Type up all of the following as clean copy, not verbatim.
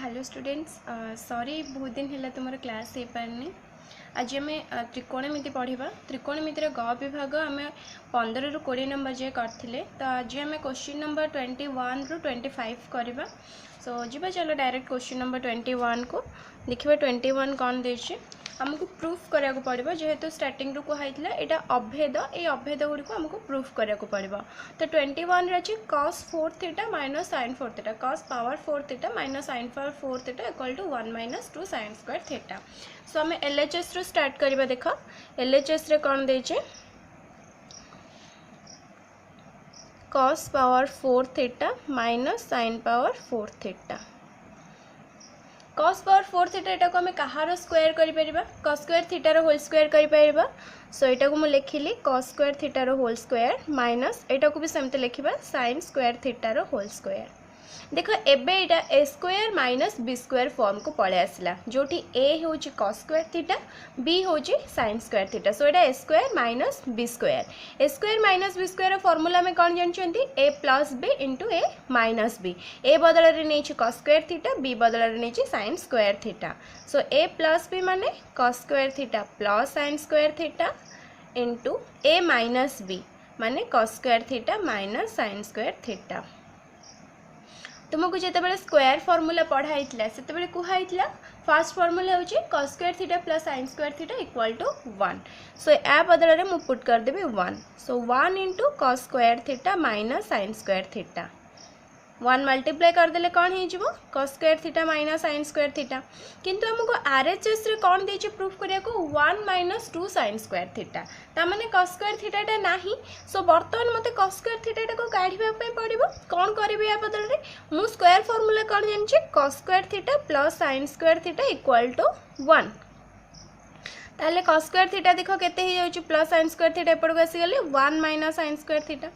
Hello students sorry बहुत दिन है तुम क्लास हो पारनी। आज आम त्रिकोणमिति पढ़ा त्रिकोणमितिर ग विभाग आम 15 ରୁ 20 नंबर जाए करते। तो आज आम क्वेश्चन नंबर 21 ରୁ 25 करवा। सो जी चलो डायरेक्ट क्वेश्चन नंबर 21 को देखिए। 21 कौन देछि आमको प्रूफ करा पड़ो जेहेतु स्टार्टिंग रू कहला यहाँ अभेद ये अभेद गुड़ी आमको प्रूफ करा पड़ो। तो 21 अच्छी cos 4 theta minus sin 4 theta cos power 4 theta minus sin power 4 theta equal to 1 minus 2 sin square theta. So आम LHS रू स्टार्ट करवा। देख LHS रे कौन देचे cos power 4 theta minus sin power 4 theta. cos power 4 theta यहाँ को आम कहार स्क्वायर करा cos स्क्वायर थीटार होल स्क्वायर करा। सो यहाँ को मुझे लिखिली cos स्क्वायर थीटार होल स्क्वायर माइनस यहाँ को भी सेमती लिखा sin स्क्वायर थीटार होल स्क्वायर। देख एबे इटा A square minus B square form को पळे आसला जोटी ए होची cos स्क्वायर थीटा बी होची sin स्क्वायर थीटा। सो एटा A square minus B square formula में कौन जानछंती A plus B into A minus B. A बदल रे नेछि cos स्क्वायर थीटा बी बदल रे नेछि sin स्क्वायर थीटा। सो ए प्लस बी माने cos square theta plus sin square theta into A minus B माने cos square theta minus sin square theta. तुमको जितेबाला स्क्वायर फॉर्मूला पढ़ाई से कहला फास्ट फॉर्मूला होची cos square theta plus sin square theta equal to 1। So या बदल में पुट कर देबी 1। So 1 into cos square theta minus sin square theta 1 multiply करदेले कौन हो cos square theta minus sin square theta. किंतु हमको RHS रे कौन देछि प्रूफ करिया को 1 माइनस 2 sin स्क्वायर थीटा ता माने cos स्क्वायर थीटाटा नाही। सो बर्तमान मते cos स्क्वायर थीटाटा को काढिबा पय पड़िबो कौन करिबे या बदल रे मु स्क्वायर फार्मूला कौन जानछि cos square theta plus sin square theta equal to 1। ताले cos स्क्वायर थीटा देखो केते हे जाउछि प्लस sin स्क्वायर थीटा एपडको आसी गेले 1 minus sin square theta.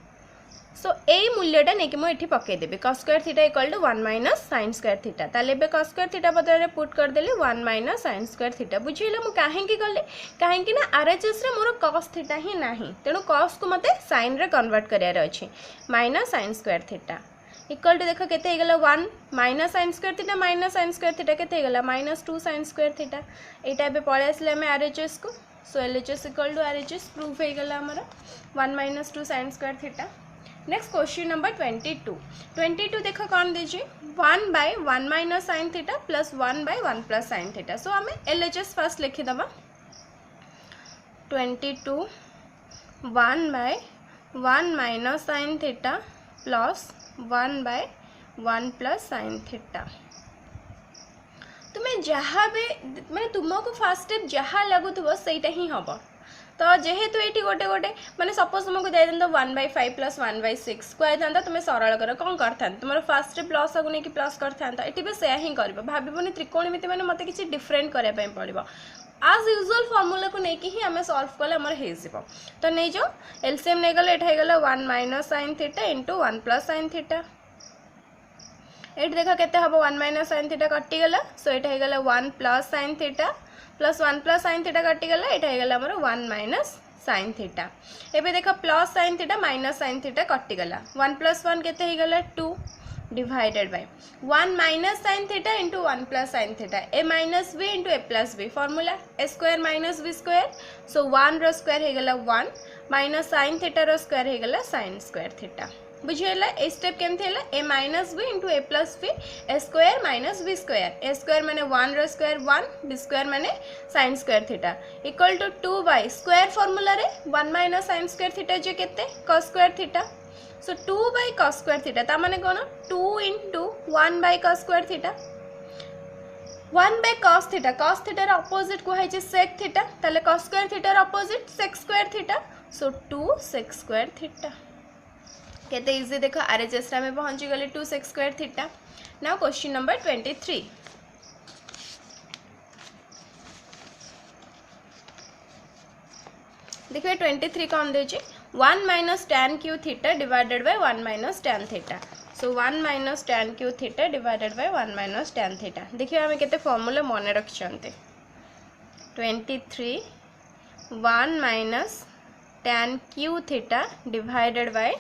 So यही मूल्यटा नहीं कि मुझे पकईदेवी cos square theta equal to 1 minus sin square theta. ताले बे cos स्क्वायर थीटा बदल में पुट करदेली 1 माइनस sin स्क्वायर थीटा। बुझेगा मुझे कहीं गले कहीं RHS रे मोर cos थीटा ही नहीं तेणु cos को मते sin रे कन्वर्ट करार अच्छी minus sin square theta equal to देख केते गला 1 minus sin square theta minus sin square theta केते गला माइनस 2 sin स्क्वायर थीटा। एटा एबे पळे आसले हम RHS को। So LHS equal to RHS proof हो गला हमर 1 minus 2 sin square theta. Next question number 22 देख कौन दीजिए 1 by 1 minus sin theta plus 1 by 1 plus sin theta. So आम LHS फर्स्ट लिखिदबा 22 1 by 1 minus sin theta plus 1 by 1 plus sin theta. तुम्हें जहाँ भी मैं तुमको फास्ट स्टेप जहाँ लगुव से ही हम। तो जेहेतु ये गोटे गोटे मैंने सपोज तुमको दे 1/5 प्लस 1/6 कहता तुम्हें सरल कर कौन करता तुम फास्ट स्टेप प्लस को नहीं प्लस करता ये भी से ही कर भावनी त्रिकोणमिति मैंने मत किसी डिफरेंट करने पड़ो आज यूजुअल फॉर्मूला को लेकिन ही आम सॉल्व कले आमर हो। तो नहीं जाओ एलसीएम नहीं गले ये 1 minus sin theta into 1 plus sin theta. ये देख के हम 1 माइनस sin थीटा कटिगला। सो ये 1 plus sin theta plus 1 plus sin theta कटिगला यहाँ होगा 1 माइनस sin थीटा। एबे देख plus sin theta minus sin theta कटिगला 1 प्लस 1 केते हो गला 2 divided by 1 minus sin theta into 1 plus sin theta A minus B into a plus B formula A square minus B square. सो 1 रो square हो गला 1 minus sin theta रो square हो गला sin स्क्वायर थीटा। बुझेला ए स्टेप केमती है a minus B into a plus b a square minus B square a square माने 1 रो स्क्वायर 1 बी स्क्वायर माने sin square theta equal to 2 by square formula रे 1 माइनस sin स्क्वायर थीटा जे केते cos square theta. So 2 by cos square theta ता माने कोन 2 into 1 by cos square theta 1 by cos theta रे opposite को है sec थीटा ताले cos स्क्वायर थीटा रे opposite sec square theta. So 2 sec square theta केते इजी देखो RHS रे में पहुंची गले 2 sec square theta. Now question number 23 देखिए 23 कौन दे 1 minus tan cube theta divided by 1 minus tan theta. So 1 minus tan cube theta divided by 1 minus tan theta. देखिए आम केते फॉर्मूला मन रखिछन्ते 23 1 minus tan cube theta divided by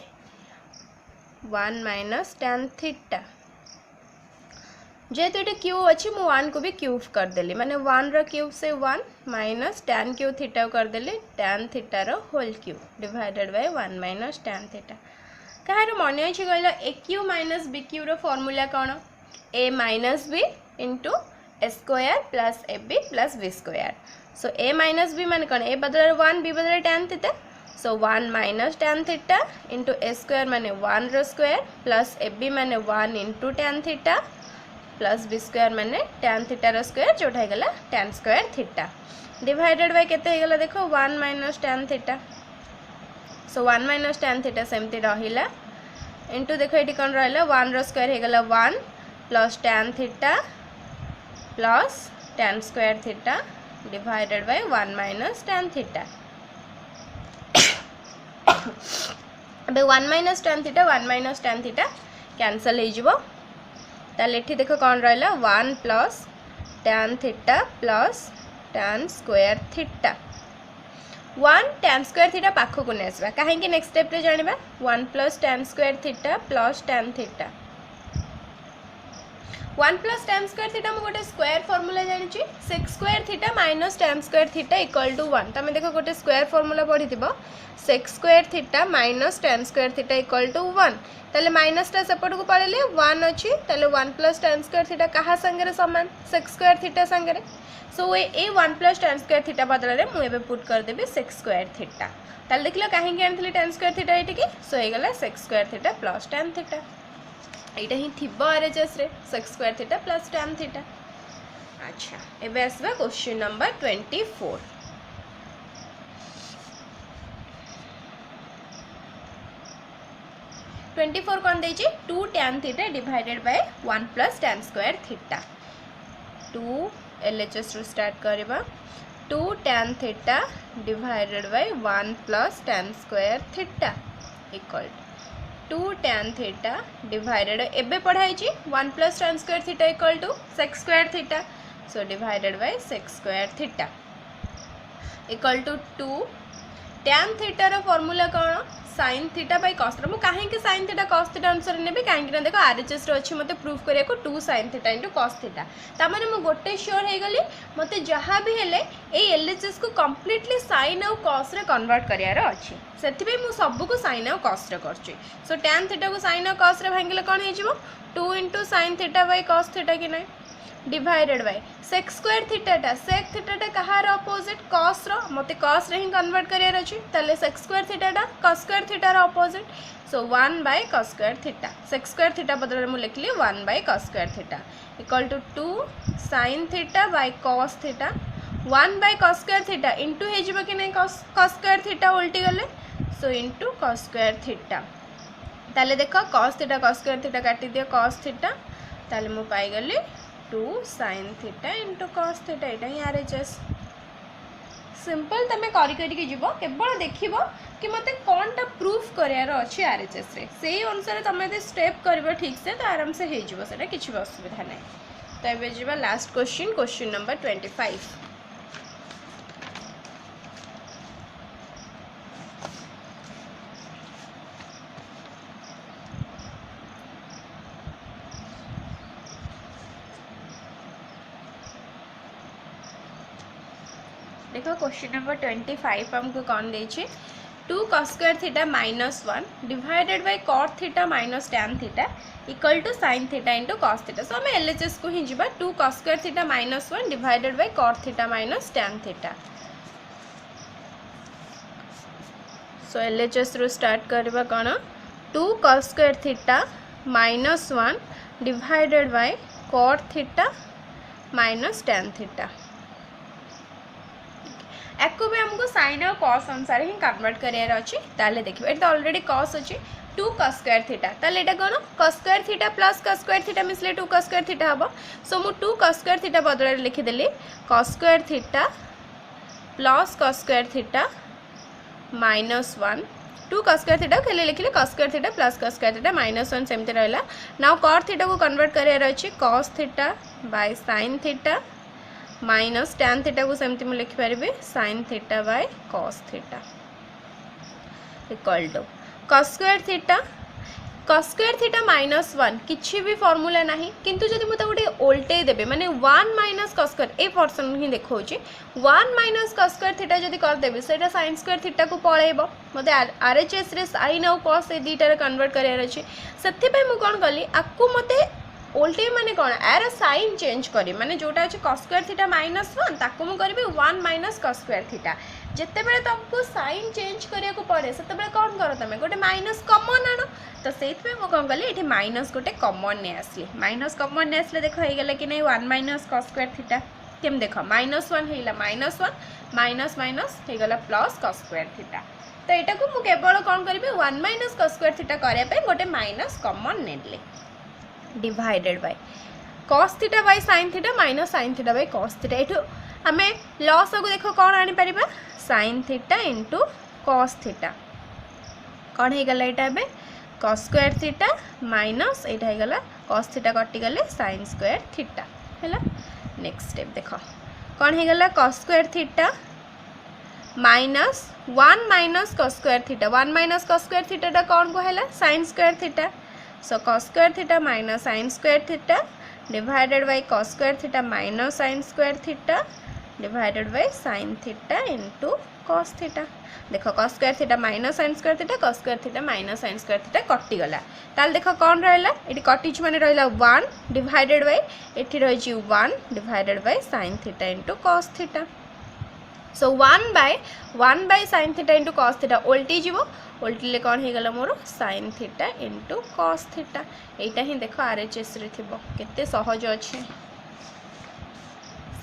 1 minus tan theta. जेहेतु ये Q अच्छी मु 1 को भी क्यूब करदेली माने 1 रो क्यूब से 1 माइनस tan क्यू थीटा करदेली tan थीटा रो whole cube divided by 1 minus tan theta. कहार मन अच्छे कहला A cube minus B cube रो फॉर्मूला कौन A minus B into A square plus A B plus B square. So A minus B मान कौन A बदले 1 बी बदले tan theta. So 1 minus tan theta into A square माने 1 रो square plus A b माने 1 into tan theta plus B square माने tan theta रो square जोटा गला tan square theta divided by केते गला देखो 1 minus tan theta. So 1 minus tan theta सेमती रहिला इंटू देखो ये कौन रहा 1 रो स्क्वायर हो गला 1 plus tan theta plus tan square theta divided by 1 minus tan theta. अबे 1 माइनस tan थीटा कैंसल हो जिवो ताले एठी देखो कौन रहा 1 plus tan theta plus tan square theta 1 tan square theta पाखक को नेसबा कहीं नेक्स्ट स्टेप रे जानिबा 1 plus tan square theta plus tan theta 1 plus tan square theta मु गोटे स्क्वायर फार्मूला जानि sec square theta minus tan square theta equal to 1 तमे देखो गोटे स्क्वायर फार्मूला पढ़िथिबो sec square theta minus tan square theta equal to 1 ताले minus टा सेपट को पड़ेले 1 अच्छी ताले 1 प्लस tan स्क्वायर थीटा कहा संगे समान sec स्क्वायर थीटा संगे। सो ए 1 प्लस tan स्क्वायर थीटा बदल रे मु एबे पुट कर देबे sec स्क्वायर थीटा ताले देखलो काहे आनथले tan स्क्वायर थीटा एटी की सो हे गला sec square theta plus tan theta एटा ही थिबो आरएचएस रे sec square theta plus tan theta. अच्छा एबे आसबा क्वेश्चन नंबर 24 24 कौन देछि 2 tan theta divided by 1 plus tan square theta 2 LHS रो स्टार्ट करबा 2 tan theta divided by 1 plus tan square theta equal 2 tan theta divided एबे पढ़ाई 1 plus tan square theta equal to sec square theta so divided by sec square theta equal to 2 tan theta रो formula कौन sin theta by cos theta मु काहे के sin theta cos theta अनुसार नेबे काहे कि ना देखो आरएचएस रो अछि मते प्रूफ करिया को 2 sin theta into cos theta ता माने मु गोटे श्योर हे गली मते जहां भी हेले ए एलएचएस को कंप्लीटली sin और cos रे कन्वर्ट करिया रो अछि सेति बे मु सब को sin और cos रे करछि। सो tan थीटा को sin और cos रे भांगिले कोन हे जिवो 2 * sin theta by cos theta कि नै divided by sec square theta sec theta कहार अपोजिट cos रो मते cos रे ही कन्वर्ट करिया अछि तले sec square theta cos square theta रो opposite so 1 by cos square theta sec square theta बदले मु लिखली 1 by cos square theta equal to 2 sin theta by cos theta 1 by cos square theta into हे जिवो कि नै cos square theta उल्टी गले सो इनटू cos स्क्वायर थीटा ताले देखो cos स्क्वायर थीटा काटी दियो cos थीटा ताले मु पाई गली 2 sin theta into cos theta एटा ही आरएचएस सिंपल तमे करी करी के जीवो केवल देखिबो कि मते कोनटा प्रूफ करियार अछि आरएचएस रे सेही अनुसार तमे दे स्टेप करबो ठीक से तो आराम से हे जीवो सेटा किछि असुविधा नै। तो एबे जीवा लास्ट क्वेश्चन नंबर 25 देखो क्वेश्चन नंबर 25 हमको कौन देछि 2 cos square theta minus 1 divided by cot theta minus tan theta equal to sin theta into cos theta. So हमें एलएचएस को ही जीवा 2 cos square theta minus 1 divided by cot theta minus tan theta. So LHS रो start करबा कोन 2 cos square theta minus 1 divided by cot theta minus tan theta एको भी हमको sin और cos अनुसार ही कन्वर्ट करियार अछि ताले देखिबो एटा ऑलरेडी cos अछि 2 cos स्क्वायर थीटा ताले एटा कोन cos square theta plus cos square theta मिसले 2 cos स्क्वायर थीटा हबो। सो मु 2 cos स्क्वायर थीटा बदले लिखि देली cos square theta plus cos square theta minus 1 2 cos square theta खेले लिखिले cos square theta plus cos square theta minus 1 सेमते रहला। नाउ cot थीटा को कन्वर्ट करियार अछि cos theta by sin theta minus tan theta को सेमती मु लिखि परिबे sin theta by cos theta equal to cos square theta cos square theta minus 1 किसी भी फॉर्मूला नहीं किंतु जदि मुझे गोटे ओल्टे देबे माने 1 माइनस cos स्क्वायर ए पर्सन ही देखो 1 माइनस cos स्क्वायर थीटा जदि कर देबे सेटा sin स्क्वायर थीटा को पळेबो मते आरएचएस रे sin और cos ए दीटा रे कन्वर्ट करियार अछि सेति पे मु कोन कली आकु मते ओल्टे माने कोन यार साइन चेंज करी माने जोटा अछि cos स्क्वायर थीटा माइनस 1 ताकु मु करबे 1 माइनस cos स्क्वायर थीटा जेते बेले तुमको साइन चेंज करिया को पड़े सेते बेले कोन करो तमे गोटे माइनस कॉमन आनो तो सेत पे मु कोन कली एठी माइनस गोटे कॉमन ने आसली माइनस कॉमन ने आसले देखो हे गेले कि नै 1 माइनस cos स्क्वायर थीटा केम देखो माइनस 1 हेला माइनस 1 माइनस माइनस हे गेला प्लस cos स्क्वायर थीटा तो एटा को मु केवल कोन करबे 1 माइनस cos स्क्वायर थीटा करिया पे गोटे माइनस कॉमन नेले divided by cos theta by sin theta minus sin theta by cos theta एठो हमें लॉस को देखो कौन आनी परिबा sin theta into cos theta कौन हे गला एटा बे cos स्क्वायर थीटा माइनस एटा हे गला cos थीटा कटि गले sin स्क्वायर थीटा हैला नेक्स्ट स्टेप देखो कौन हे गला cos square theta minus 1 minus cos square theta 1 minus cos square theta टा कौन को हैला sin square theta so cos square theta minus sin square theta divided by cos square theta minus sin square theta divided by sin theta into cos theta देखो cos square theta minus sin square theta cos square theta minus sin square theta कटि गला ताल देखो कौन रहला eighty कटिच माने रहला 1 divided by एटी रहिची 1 divided by sin theta into cos theta so 1 by sin theta into cos theta उल्टी जीवो उल्टीले कौन हे गला मोर sin theta into cos theta एटा ही देखो आरएचएस रे थिबो केते सहज अछि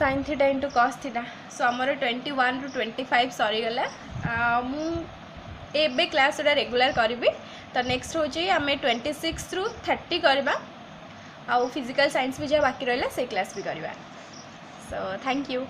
sin theta into cos theta सो आमर 21 रु 25 सरी गला मु एबे क्लास रे रेगुलर करिबी तो नेक्स्ट हो जे हमें 26 रु 30 करबा आ फिजिकल साइंस भी जे बाकी रहला से क्लास भी करबा सो थैंक यू।